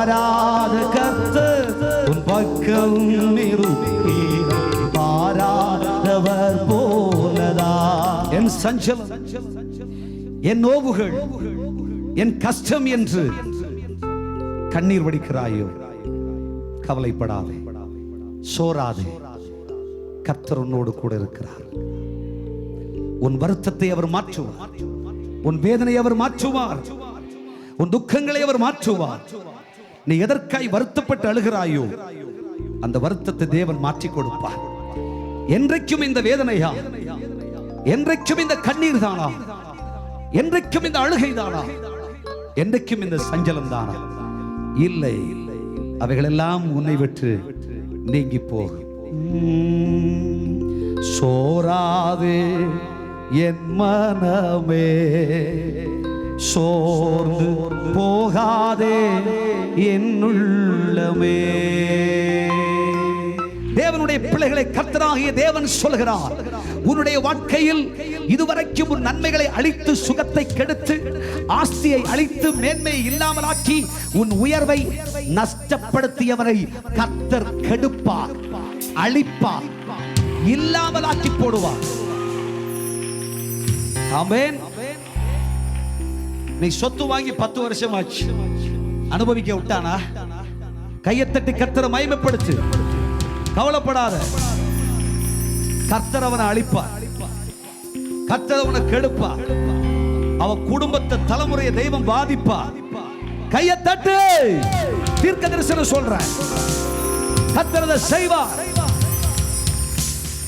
மாறாத கர்த்தர் உன் பக்கம் இருப்பீர், மாறாதவர் போலதா. என் சஞ்சலம், என் நோவுகள், என் கஷ்டம் என்று கண்ணீர் வடிக்கிறாயோ, கவலைப்படாதே, சோராதே. கர்த்தர் உன்னோடு கூட இருக்கிறார். உன் வருத்தத்தை அவர் மாற்றுவார், உன் வேதனை அவர் மாற்றுவார், உன் துக்கங்களை அவர் மாற்றுவார். நீ எதற்காய் வருத்தப்பட்டு அழுகிறாயோ அந்த வருத்தத்தை தேவன் மாற்றி கொடுப்பார். என்றைக்கும் இந்த வேதனையா, என்றைக்கும் இந்த கண்ணீர் தானா, என்றைக்கும் இந்த அழுகை தானா, என்றைக்கும் இந்த சஞ்சலம் தானா? இல்லை, அவைகளெல்லாம் உன்னை விட்டு நீங்கி போகும். சோராதே என் மனமே, சோர்ந்து போகாதே என் உள்ளமே. தேவனுடைய பிள்ளைகளை கர்த்தராகிய தேவன் சொல்கிறார், உன்னுடைய வாழ்க்கையில் இதுவரைக்கும் உன் நன்மைகளை அழித்து, சுகத்தை கெடுத்து, ஆஸ்தியை அழித்து, மேன்மையை இல்லாமலாக்கி, உன் உயர்வை நஷ்டப்படுத்தியவரை கர்த்தர் கெடுப்பார், அழிப்பார், இல்லாமலாக்கி போடுவார். ஆமென். நீ சொத்து வாங்கி 10 வருஷம் ஆச்சு, அனுபவிக்க விட்டானா? கையை தட்டி கர்த்தரை மகிமைப்படுத்து. கவலைப்படாத, கர்த்தர் அவனை அழிப்பார், கர்த்தர் அவனை கெடுப்பார், அவன் குடும்பத்தை தலைமுறையை தெய்வம் பாதிப்பார். கையை தட்டு, தீர்க்க தரிசனம் சொல்றேன், கர்த்தர் அதை செய்வார்.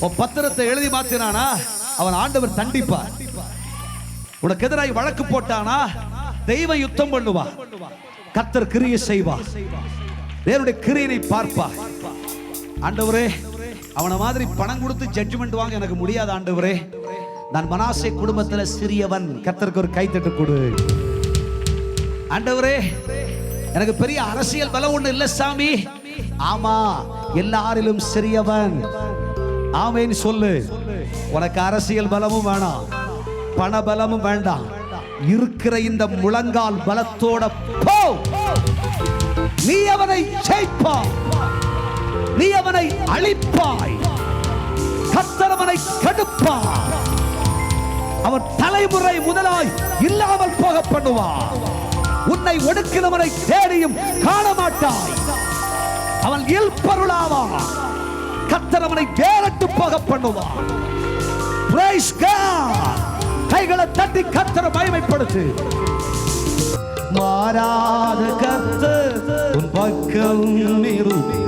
உன் பத்திரத்தை எழுதி மாத்தினானா அவன் ஆண்டவர் தண்டிப்பார். உனக்கு எதிராய் வழக்கு போட்டானா தெய்வ யுத்தம் பண்ணுவார், கர்த்தர் கிரியை செய்வார், தேவனுடைய கிரியையை பார்ப்பார். ஆண்டவரே, அவனை மாதிரி பணம் கொடுத்து ஜட்ஜ்மெண்ட் வாங்க எனக்கு முடியாது ஆண்டவரே. நான் மனாசே குடும்பத்தில் சிறியவன். கர்த்தருக்கு ஒரு கைத்தட்டு கொடு. ஆண்டவரே, எனக்கு பெரிய அரசியல் பலம் ஒண்ணு இல்ல சாமி. ஆமா, எல்லாரிலும் சிறியவன். ஆமேன்னு சொல்லு. உனக்கு அரசியல் பலமும் வேணாம், பண பலமும் வேண்டாம். இருக்கிற இந்த முழங்கால் பலத்தோட போ. நீ அவனை ஜெயிப்பாய், நீ அவனை அழிப்பாய், கர்த்தர் அவனை கெடுப்பார். அவன் தலைமுறை முதலாய் இல்லாமல் போக பண்ணுவார். உன்னை ஒடுக்கினவனை தேடியும் காண மாட்டாய். அவன் இல்பொருளாவான், கர்த்தர் அவனை வேறட்டு போக பண்ணுவார். Praise God. கைகளை தட்டி கர்த்தரை மகிமைப்படுத்து. மாறாத கர்த்தர் உன் பக்கம் இருப்பார்,